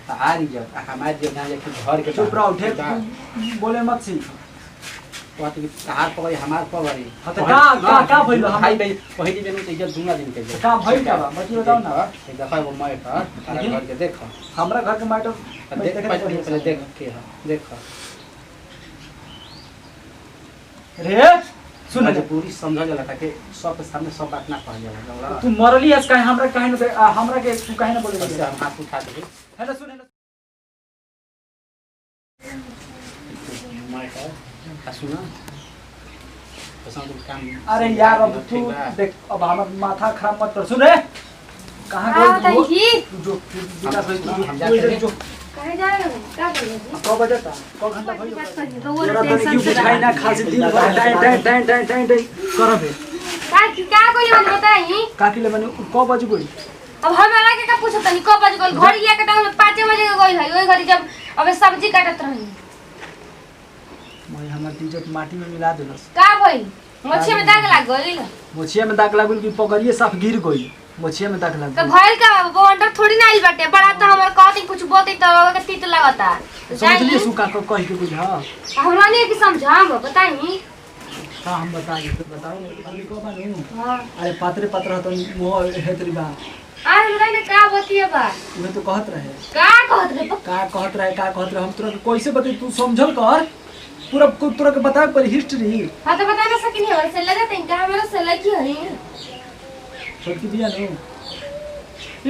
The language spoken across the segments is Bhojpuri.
तारी जब हमारे जो ना लेकिन घर के चुप रहो उठे बोले मत सी कहते कि तार पकड़ी हमार पकड़ी हां तो का भइल हम भाई पहिली दिन तो इज्जत दूंगा दिन के का भइल का बा बच्ची बताओ ना एक दफा वो मैं तारा घर के देखो हमरा घर के मैटर पहले देख के देखो रे सुन जो पूरी समझ जाला था कि सब के सामने सब बात ना कह जाला तू मरली है काहे हमरा काहे न हमरा के तू काहे न बोले से हम हाथ उठा दे है ना सुन है मैं का सुना पसंद काम अरे यार अब तू देख अब हमर माथा खराब मत कर सुन रे कहां गई तू जो विकास भाई हम जाते जो कहां जा रहे हो क्या कर रहे हो कब बजे था कब घंटा भइल तो वो टेंशन से बुझाई ना खासी दिन भर टाइम करबे क्या कोई बात बताई काकी ले माने कब बजे गई अब हमरा के का पूछत नहीं कब बजे गई घड़ी लेके टाइम 5 बजे के गई है ओई घड़ी जब अबे सब्जी काटत रही मैं हमर इज्जत माटी में मिला देलस का भई मछली में दाग लाग गई मोछिया में दाग लागल कि पकड़िए साफ गिर गई मोछिया में दाग लाग तो भइल का वो अंडर थोड़ी ना आइल बाटे बड़ा तो हमर कहती कुछ बोलते तो के तीत लागता समझलिए सुका को कह के बुझा हमरा नहीं कि समझाम बताई हां हम बताई तो बताओ अभी को बानू हां अरे पात्रे पात्र तो मोह हेतरी बा आज हमरा ने का बतिया बा मैं तो कहत रहे का कहत रहे हम तोरा कैसे बते तू समझल कर पूरा तोरा के बता पर हिस्ट्री हां तो बता ना सकिनी और से लगा तई का हमरा से लगी हनी छोटकी दिया नो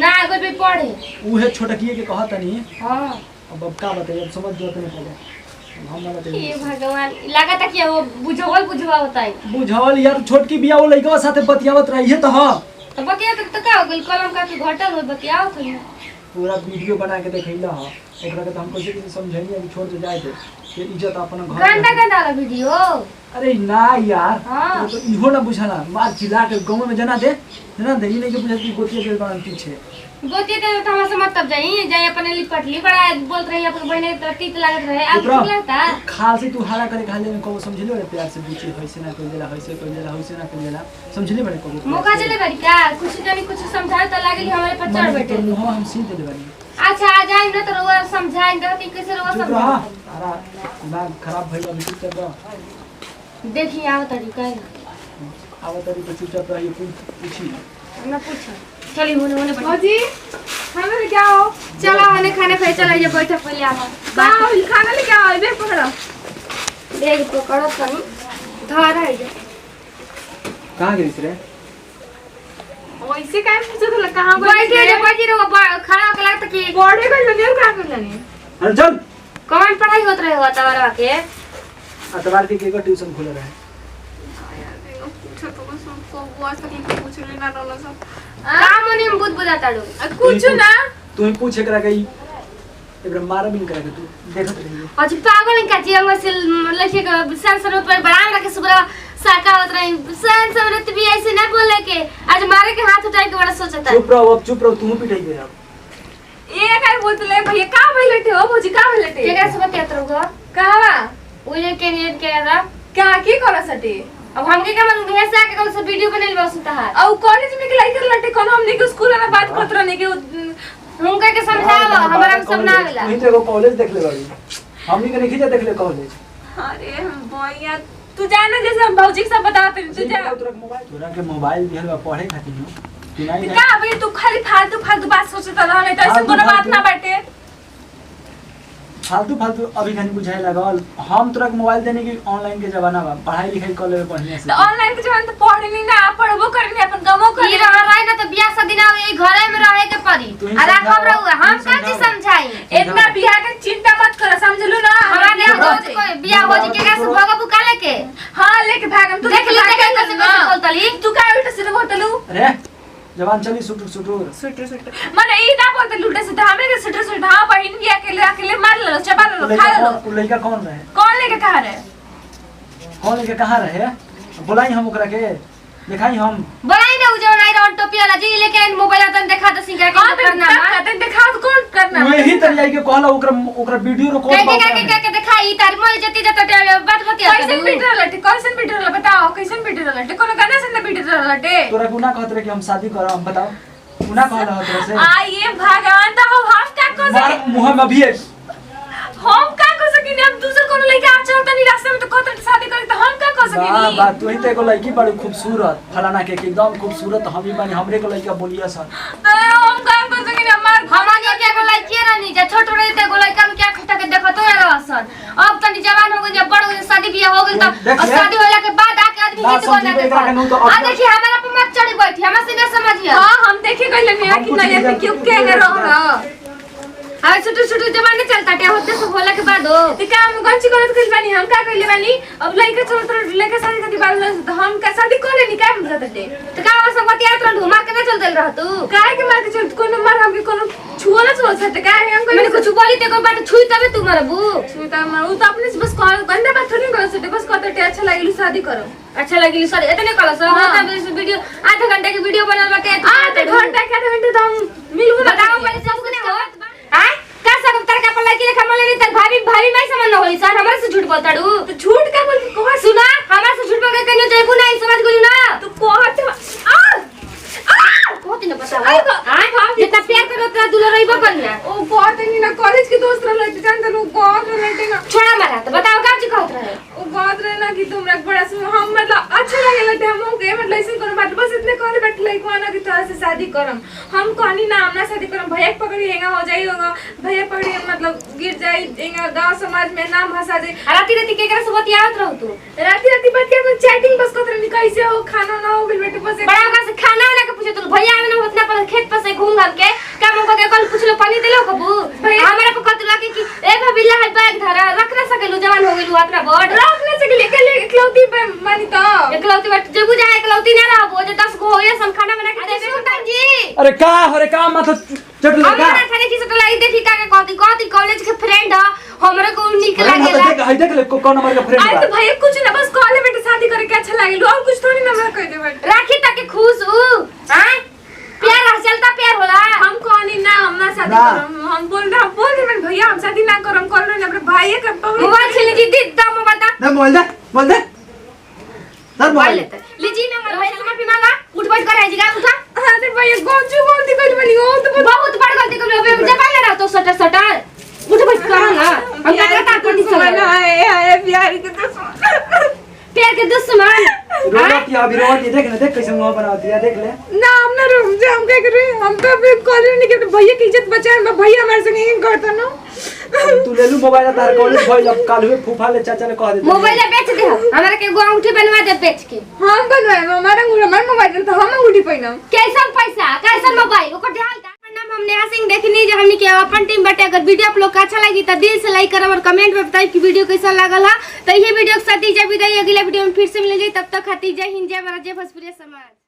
ना अगर भी पढ़े उहे छोटकिए के कहत नहीं हां अब का बताए अब समझ जो तने पहले हम ना बताए हे भगवान लागत कि वो बुझवा बताई बुझावल यार छोटकी बिया वो लइका साथे बतियावत रही तो हां तो बतिया तो का हो गइल कलम का के घटल हो बतियाओ थई पूरा वीडियो बना के देखैला ह ओकरा के तो हम कैसे समझाइए अब छोड़ दे जाए दे ये इज्जत अपन घर गंदा वाला वीडियो अरे ना यार हाँ। तो इहो ना बुझाला मार चिल्ला के गांव में जना दे ई नहीं के बुझा कि गोतिया के बारे पीछे गोती ते तो हमरा से मतलब जाई अपने लिपट ली बड़ा बोल रही अपन बहने तो तीत लागत रहे आप लगता खाल से तू हारा करे खाले में को समझलियो रे प्यार से पूछे होइसे ना कोई देला होइसे ना कोई देला समझली बड़े को मौका चले बड़ी का कुछ जानी कुछ समझाए तो लागली हमारे पर चढ़ बैठे मुंह हम सीध दे बानी अच्छा आ जाए ना तो रोवा समझाए ना कि कैसे रोवा समझा अरे दिमाग खराब भइल अभी तक देखिए आओ तरीका है आवा तरी के चुपचाप रही पूछी ना पूछो चलिए होने बाजी खाना लेके आओ चलो होने खाने पे चला ये बैठक पे ले आओ खाना लेके आओ बैग पकड़ो बैग पकड़ो तनी धर है जे कहां गई रे वैसे काहे पूछो तो कहां बैठी रहो खड़ा होके लगता कि बॉडी को लगे का कर लेनी अरे चल कौन पढ़ाई होत रहे हो तवरवा के अतवार के ट्यूशन खुले रहे पूछो तो बस हमको बुआ से कि पूछ लेना रोला सब का मने में बुद बुदा ताड़ो कुछ ना तू ही पूछे करा गई एबरा मारा बिन करा के तू देखत रही आज पागल का जीवन से लखे का सेंसर पर बड़ा रखे सुबह साका होत रही सेंसर तो भी ऐसे ना बोले के आज मारे के हाथ उठाए के बड़ा सोचता चुप रहो तू पिटाई दे अब ये काय बोलतले भैया का भइलटे हो भौजी का भइलटे केकरा से बतियात रहो कहवा ओए के नेट के रा का की करसटे अब हमके का मन भेसा के कौन सा वीडियो बनेल बसता है औ कॉलेज में के लाइक लटे कोन हमने के स्कूल में बात करत रहने के हुनका के समझावा हमरा सब ना आवेला तू तो कॉलेज देख ले बाड़ी हमनी के नहीं देख ले कॉलेज अरे भैया तू जाना जैसे हम भौजी के सब बताते तू जा तोरा के मोबाइल दिहल बा पढ़े खातिर नो तू नहीं का भैया तू खाली फालतू बात सोचत रहले त ऐसे कोनो बात ना बाटे फालतू अभी खानी बुझाए लगल हम तोरा के मोबाइल देने की ऑनलाइन के जमाना बा पढ़ाई लिखाई कर लेबे बढ़िया से तो ऑनलाइन के जमाना तो पढ़े नहीं ना पढ़बो करनी अपन गमो कर ये रहा ना तो बियाह शादी ना ये घरे में रहे के पड़ी अरे हम रहू हम का चीज समझाई इतना बियाह के चिंता मत कर समझलू ना हमरा ने कोई बियाह हो जी के कैसे भगा बुका लेके हां लेके भागम तू देख ले कैसे बोलतली तू का उल्टा सीधा बोलतलू अरे जवान चली सुटुर माने ई ना बोलते लुटे से हमें के सुटर हां बहन भी अकेले मार लो चबा लो खा लो लड़का कौन रहे कौन लेके कहां रहे बुलाई हम ओकरा के दिखाई हम बुलाई ना उजो नहीं रन टोपी वाला जी लेके मोबाइल तन देखा तो सिंगा के करना तन देखा तो कौन करना वही तरिया के कहला ओकरा वीडियो रिकॉर्ड के दिखाई तार मोय जति जत बात बतिया कैसन वीडियो लटे बताओ कैसन वीडियो लटे कोनो गाना से वीडियो लटे तोरा गुना कहत रहे कि हम शादी करब बताओ गुना कहला तोरा से आ ये भगवान तो हम का को मुंह में भी हम का कर सकिनी हम दूसर कोनो लइका आ चलता नहीं रास्ते में तो कहत शादी करे तो हम का कर सकिनी बात तू ही तो एगो लड़की बड़ी खूबसूरत फलाना के एकदम खूबसूरत हम ही बानी हमरे को लड़का बोलिया सर तो हम का कर सकिनी हमार हमारे के एगो लड़की रहनी जे छोट रही ते एगो लड़का में क्या खटा के देखतो है रहसन अब तनी जवान हो गई बड़ हो गई शादी बियाह हो गई तो शादी होला के बाद आके आदमी गीत गाना के आ देखिए हमारा पे मत चढ़ी बैठी हमरा से ना समझिए हां हम देखे गइले मेरा कितना ये क्यों कहने रहो हां छोटे जमाने चलता टे होते सब होला के बाद हो ते काम गंची करत कइल बानी हम का कइले बानी अब लइका चलत लइका शादी करती बाल तो हम का शादी करे नी का हम जाते थे तो का सब बतिया तो ढुमा के ना चल देल रह तू काहे के मार के चल कोनो मार हम के कोनो छुओला छुओ सकते काहे हम मैंने कुछ बोली ते को बात छुई तबे तू मरबू छुई त मार उ तो अपने से बस गंदा बात थोड़ी कर सकते बस कहते अच्छा लागली शादी करो अच्छा लगी सर इतने कल सर वीडियो आधा घंटे की वीडियो बनल बाटे आधा घंटा के आधा घंटे तो हम मिलबो बताओ पहले सब कुछ हो हां का सब तरह का पल्ला की लेखा मले नहीं भाभी मैं समझ न होई सर हमरे से झूठ बोलताड़ू तो झूठ का बोल के कह सुना हमरा से झूठ बोल के कहियो जइबू नहीं समझ गेलू ना तू कहत बहुत दिन बताओ हां जितना प्यार करो उतना दूर रहिबो करना ओ कहत नहीं ना कॉलेज के दोस्त रहले जान तो कहत रहले ना छोड़ा मारा तो बताओ का जी कहत रहे ओ कहत रहे ना कि तुमरा बड़ा हम मतलब अच्छा लागेला ते हम के मतलब ऐसे कोनो बात बस इतने कहले बैठ लाइक वाना कि तोरा से शादी करम हम कहनी ना हमरा शादी करम भैया पकड़ी हेगा हो जाई होगा भैया पकड़ी मतलब गिर जाई एगा गांव समाज में नाम हंसा जाई राती केकरा से बतियावत रहू तू राती बतिया में चैटिंग बस करत रही कैसे हो खाना ना हो बिल बेटे बस बड़ा का से खाना वाला के पूछे तू भैया आवे ना उतना पर खेत पर से घूम घाम के काम को के कल पूछ लो पानी देलो कबू हमरा पे कत लगे कि ए भबिला है बैग धरा रख ना सकेलू जवान हो गेलू अपना बड़ रख ना सकेले के इकलौती पे मानी तो इकलौती बट जेबू जा इकलौती ना रहबो जे 10 गो होए सम खाना बना के देबे सुल्तान जी अरे का मतलब चट लगा हमरा थाने की सट लाई देखी का कहती कॉलेज के फ्रेंड ह हमरा को निक लागेला देख ले कौन नंबर का फ्रेंड आई तो भैया कुछ ना बस कॉलेज में शादी करे के अच्छा लागेलू और कुछ थोड़ी ना मैं कह देबे राखी तक खुश हूं हां प्यार चलता प्यार होला हम कहनी ना हम ना शादी करम हम बोल रहे भैया हम शादी ना करम कर रहे अपने भाई के मोबाइल से लीजिए दी दम बता ना बोल दे सर मोबाइल लीजिए ना मोबाइल से माफी मांगा उठ बैठ कर आजी का उठा अरे भैया गंजू गलती कर बनी हो तो बहुत बड़ गलती कर ले जबान रहा तो सटर उठ बैठ कर ना हम का करता कर दी ना है प्यार के दुश्मन प्यार के दुश्मन रोटी अभी रोटी देख कैसे मुंह बनाती है देख ले ना हम ना रूम से हम क्या कर रहे हम तो अभी कॉलेज नहीं के भैया की इज्जत बचाए मैं भैया हमारे संग नहीं करता ना तू ले लू मोबाइल तार कॉलेज भइल अब काल हुए फूफा ले चाचा ने कह दे मोबाइल बेच दे हमरा के अंगूठी बनवा दे बेच के हम बनवाए हमारा मोबाइल तो हम अंगूठी पहनम कैसा पैसा कैसा मोबाइल ओकर ध्यान नाम हम नेहा सिंह देखनी जो हमनी के अपन टीम बटे अगर वीडियो आप लोग का अच्छा लगी तो दिल से लाइक करब और कमेंट में बताइए कि वीडियो कैसा लागल है तो ये वीडियो के साथ ही जब विदाई अगला वीडियो में फिर से मिलेंगे तब तक खाती जय हिंद जय भारत जय भोजपुरी समाज।